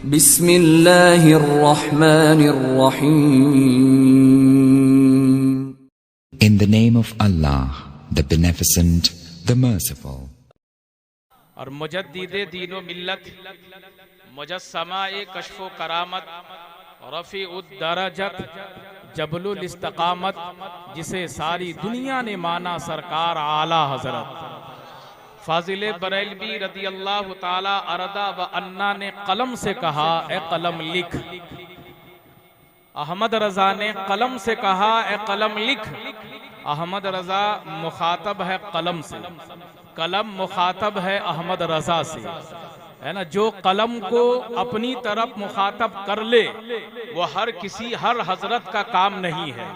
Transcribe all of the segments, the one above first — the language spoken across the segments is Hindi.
बिस्मिल्लाहिर्रहमानिर्रहीम। In the name of Allah, the Beneficent, the Merciful. और मुजद्दिदे दीनो मिल्लत, मुजस्समा-ए कश्फो करामत, रफ़ी-उद-दरजत, जबलुल इस्तिक़ामत, जिसे सारी दुनिया ने माना सरकार आला हजरत फाजिले बरेलवी रदी अल्लाह ताला अरदा व अन्ना ने कलम से कहा, ए कलम लिख। अहमद रजा ने कलम से कहा, ए कलम लिख। अहमद रजा मुखातब है कलम से, कलम मुखातब है अहमद रजा से, है ना। जो कलम को अपनी तरफ मुखातब कर ले वो हर हजरत का काम नहीं है।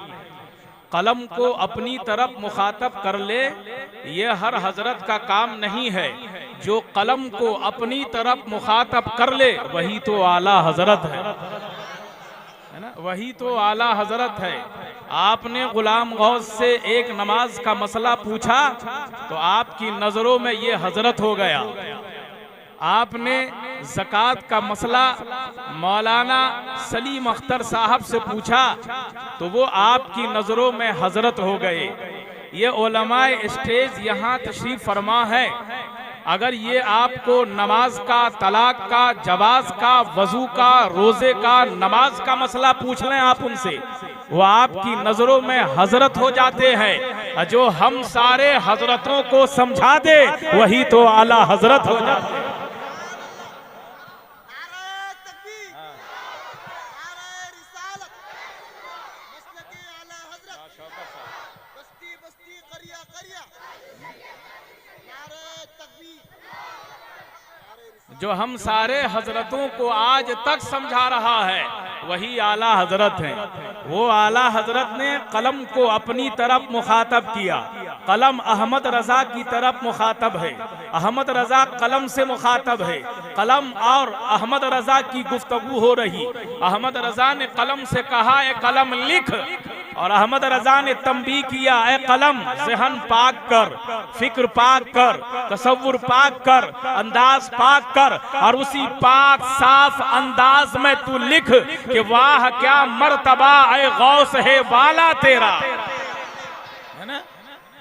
कलम को अपनी तरफ मुखातब कर ले ये हर हजरत का काम नहीं है। जो कलम को अपनी तरफ मुखातब कर ले वही तो आला हजरत है ना, वही तो आला हजरत है। आपने गुलाम गौस से एक नमाज का मसला पूछा तो आपकी नजरों में ये हजरत हो गया। आपने ज़कात का मसला मौलाना सलीम अख्तर साहब से पूछा तो वो आपकी नजरों में हजरत हो गए। ये उलमाए स्टेज यहाँ तशरीफ फरमा है। अगर ये आपको नमाज का, तलाक का, जवाज का, वजू का, रोजे का, नमाज का मसला पूछ लें आप उनसे, वो आपकी नजरों में हजरत हो जाते हैं। जो हम सारे हजरतों को समझा दे वही तो आला हजरत हो जाते हैं। जो हम सारे हजरतों को आज तक समझा रहा है वही आला हजरत है। वो आला हजरत ने कलम को अपनी तरफ मुखातब किया। कलम अहमद रजा की तरफ मुखातब है, अहमद रजा कलम से मुखातब है। कलम और अहमद रजा की गुफ्तगू हो रही। अहमद रजा ने कलम से कहा, ए कलम लिख। और अहमद रजा ने तंबीह किया, ए कलम ज़हन पाक कर, फिक्र पाक कर, तसव्वुर पाक कर, अंदाज पाक कर और उसी पाक साफ अंदाज में तू लिख कि वाह क्या मर्तबा ए गौस है वाला तेरा, है ना।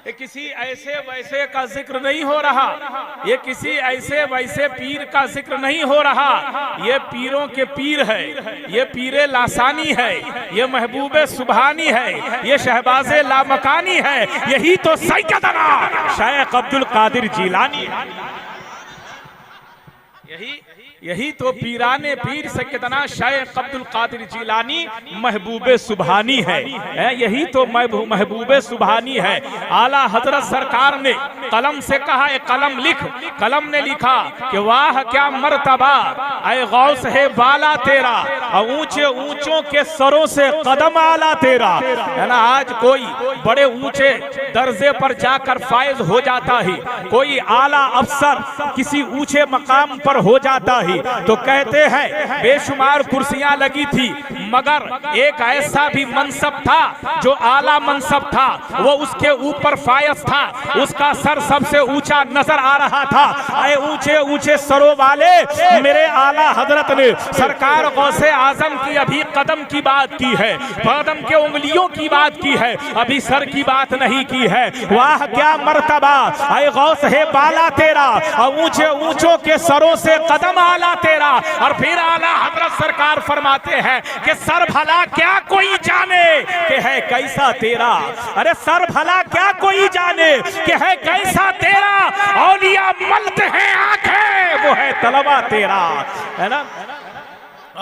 ये किसी ऐसे वैसे का जिक्र नहीं हो रहा, ये किसी ऐसे वैसे पीर का जिक्र नहीं हो रहा। ये पीरों के पीर है, ये पीरे लासानी है, ये महबूबे सुबहानी है, ये शहबाजे लामकानी है। यही तो सैयदना शेख अब्दुल कादिर जीलानी है। यही तो पीराने पीर सैयदना शेख अब्दुल कादिर जीलानी महबूबे सुबहानी है। यही तो महबूबे सुबहानी है। आला हजरत सरकार ने कलम से कहा, ए कलम लिख। कलम ने लिखा कि वाह क्या मर्तबा ऐ गौस है बाला तेरा, और ऊंचे ऊंचों के सरों से कदम आला तेरा, है ना। आज कोई बड़े ऊंचे दर्जे पर जाकर फायज हो जाता है, कोई आला अफसर किसी ऊंचे मकाम पर हो जाता है तो कहते हैं बेशुमार कुर्सियां लगी थी मगर एक ऐसा भी मनसब था जो आला मनसब था, वो उसके ऊपर फायज था, उसका सर सबसे ऊंचा नजर आ रहा था। ऐ ऊंचे ऊंचे सरों वाले मेरे आला हजरत ने सरकार गौसे आजम की अभी कदम की बात की है, कदम के उंगलियों की बात की है, अभी सर की बात नहीं की है। वाह क्या मर्तबा ऐ गौस है बाला तेरा, और ऊंचे ऊंचों के सरों से कदम आला तेरा। और फिर आला हजरत सरकार फरमाते हैं कि सर भला क्या कोई जाने कि है कैसा तेरा, अरे सर भला क्या कोई जाने कि है कैसा तेरा। औलिया मलते हैं आंखें वो है तलवा तेरा, है ना।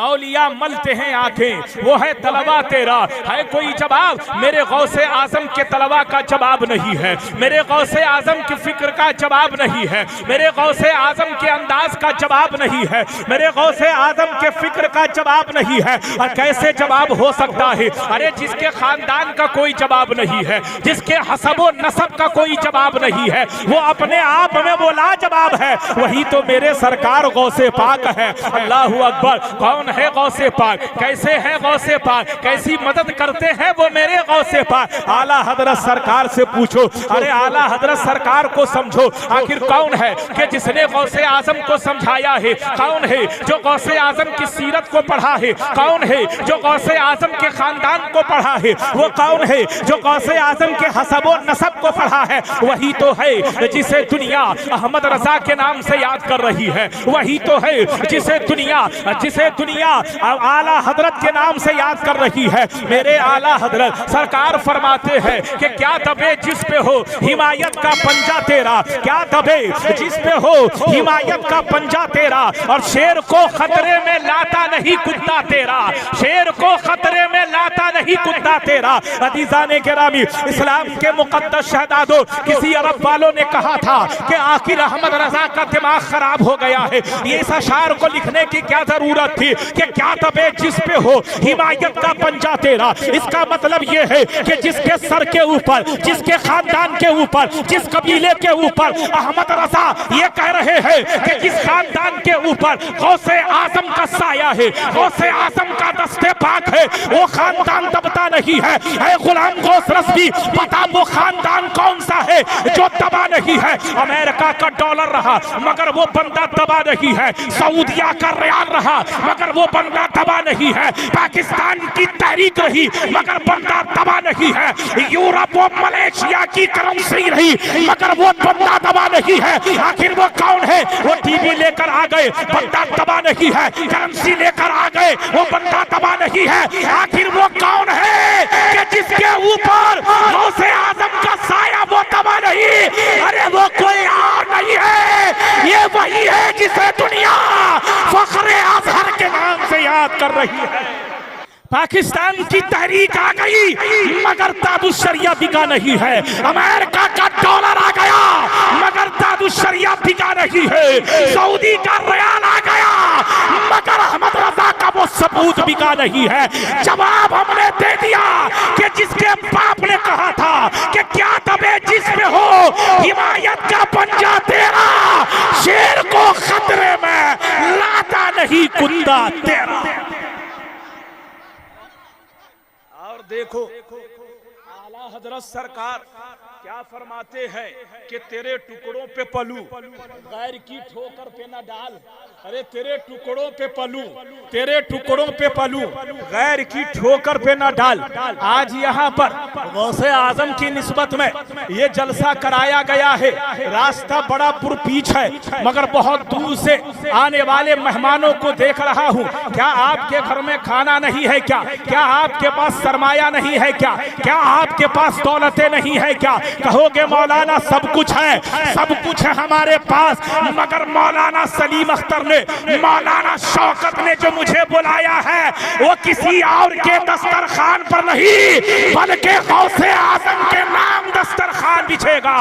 औलिया मलते हैं आंखें वो है तलवा तेरा। है कोई जवाब मेरे गौसे आजम के तलवा का जवाब नहीं है, मेरे गौसे आजम की फिक्र का जवाब नहीं है, मेरे गौसे आजम के अंदाज का जवाब नहीं है, मेरे गौसे आजम के फिक्र का जवाब नहीं है। और कैसे जवाब हो सकता है? अरे जिसके खानदान का कोई जवाब नहीं है, जिसके हसबो नसब का कोई जवाब नहीं है, वो अपने आप में वो लाजवाब है, वही तो मेरे सरकार गौसे पाक है। अल्लाहू अकबर। कौन कौन है गौसे पाक, कैसे है गौसे पाक, कैसी मदद करते हैं वो मेरे गौसे पाक। आला हजरत सरकार से पूछो, अरे आला हजरत सरकार को समझो, आखिर कौन है कि जिसने गौसे आजम को समझाया है, कौन है जो गौसे आजम की सीरत को पढ़ा है, कौन है जो गौसे आजम के खानदान को पढ़ा है, वो कौन है जो गौसे आजम के हसबो नसब को पढ़ा है। वही तो है जिसे दुनिया अहमद रजा के नाम से याद कर रही है, वही तो है जिसे दुनिया आला हजरत के नाम से याद कर रही है। मेरे आला हजरत सरकार फरमाते हैं कि क्या दबे जिस पे हो हिमायत का पंजा तेरा, क्या दबे जिस पे हो हिमायत का पंजा तेरा, और शेर को खतरे में लाता नहीं कुत्ता तेरा, शेर को खतरे में लाता नहीं कुत्ता तेरा। अजीज़ाने गिरामी, इस्लाम के मुकद्दस शहदादों, किसी अरब वालों ने कहा था कि आखिर अहमद रजा का दिमाग खराब हो गया है, ये इस अशार को लिखने की क्या जरूरत थी कि क्या दबे जिस पे हो हिमायत का पंजा तेरा। इसका मतलब ये है कि जिसके सर के ऊपर, जिसके खानदान के ऊपर, जिस कबीले के ऊपर अहमद रजा ये कह रहे हैं कि जिस खानदान के ऊपर गौसे आजम का साया है, गौसे आजम का दस्ते पाक है, वो खानदान दबता नहीं है। ऐ गुलाम गौस रज़वी, बता वो खानदान कौन सा है जो दबा नहीं है। अमेरिका का डॉलर रहा मगर वो बंदा दबा नहीं है, सऊदिया का रियाल रहा मगर वो बंदा दबा नहीं है, पाकिस्तान की तहरीक रही मगर बंदा दबा नहीं है, यूरोप और मलेशिया की करेंसी रही मगर वो बंदा दबा नहीं है। आखिर वो कौन है? वो टीवी लेकर आ गए, बंदा दबा नहीं है, करेंसी लेकर आ गए, वो बंदा दबा नहीं है। आखिर वो कौन है कि जिसके ऊपर गौसे आजम का साया वो दबा नहीं? अरे वो कोई और नहीं है, ये वही है जिसे दुनिया फखरे अजहर के नाम से याद कर रही है। पाकिस्तान की तहरीक आ गई मगर दादुशरिया बिका नहीं है, अमेरिका का डॉलर आ गया मगर दादुशरिया बिका नहीं है, सऊदी का रियाल आ गया मगर अहमद रजा का वो सबूत बिका नहीं है। जवाब हमने दे दिया कि जिसके बाप ने कहा था कि क्या दबे जिसमें हो हिमायत का पंजा तेरा, शेर को खतरे में लाता नहीं कुत्ता तेरा। और देखो आला हजरत सरकार क्या फरमाते हैं कि तेरे टुकड़ों पे पलू, गैर की ठोकर पे न डाल। अरे तेरे टुकड़ों पे पलू, तेरे टुकड़ों पे पलू, गैर की ठोकर पे न डाल। आज यहाँ पर गौसे आजम की निस्बत में ये जलसा कराया गया है। रास्ता बड़ा पुरपीछ है मगर बहुत दूर से आने वाले मेहमानों को देख रहा हूँ। क्या आपके घर में खाना नहीं है क्या? क्या आपके पास सरमाया नहीं है क्या? क्या आपके पास दौलतें नहीं है क्या? कहोगे मौलाना सब कुछ है, सब कुछ है हमारे पास, मगर मौलाना सलीम अख्तर ने, मौलाना शौकत ने जो मुझे बुलाया है वो किसी और के दस्तरखान पर नहीं बल्कि गौसे आजम के नाम दस्तरखान बिछेगा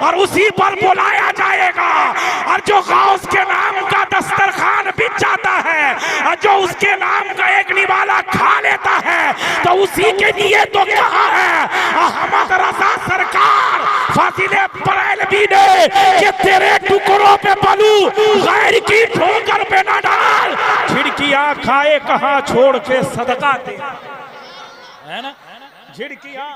और उसी पर बुलाया जाएगा। और जो गौस के नाम का दस्तरखान बिछ जाता है और जो उसके नाम का एक निवाला खा लेता है तो उसी के लिए तो कहा है अहमद रजा सरकार फासिले बरेलवी ने कि तेरे टुकड़ों पे पलू, गैर की ठोकर पे न डाल। झिड़कियां खाए कहां छोड़ के सदका दे, है ना? झिड़कियां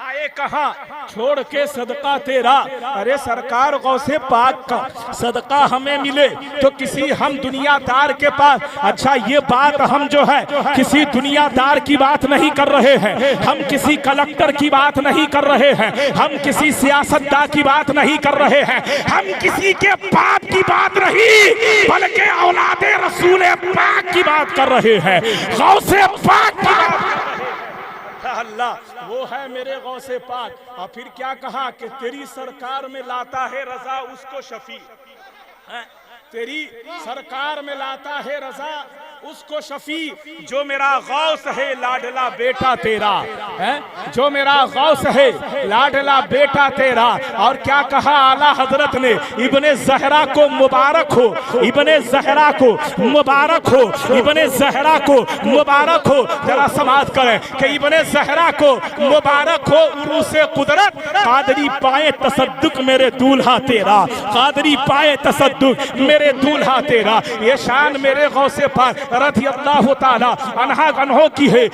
आए कहां छोड़ के सदका तेरा। अरे सरकार गौसे पाक का सदका हमें मिले तो किसी हम दुनियादार के पास, अच्छा ये बात हम जो है किसी दुनियादार की बात नहीं कर रहे हैं, हम किसी कलेक्टर की बात नहीं कर रहे हैं, हम किसी सियासतदान की बात नहीं कर रहे हैं, हम किसी के बाप की बात नहीं बल्कि औलादे रसूल पाक की बात कर रहे हैं, गौसे पाक की बात। अल्लाह वो है मेरे गौसे पाक। और फिर क्या कहा कि तेरी सरकार में लाता है रजा उसको शफी, तेरी सरकार में लाता है रजा उसको शफी, जो मेरा गौस है लाडला बेटा तेरा है, जो मेरा गौस है लाडला बेटा तेरा। और क्या कहा आला हजरत ने? इब्ने ज़हरा को मुबारक हो, इब्ने ज़हरा को मुबारक हो, इब्ने ज़हरा को मुबारक हो। जरा समाज करें कि इब्ने ज़हरा को मुबारक हो उरूसे कुदरत, कादरी पाए तसद्दुक मेरे दूल्हा तेरा, कादरी पाए तसद्दुक मेरे दूल्हा तेरा। ये शान मेरे गौसे पाक। रज़ियल्लाहु ताला अन्हा की है।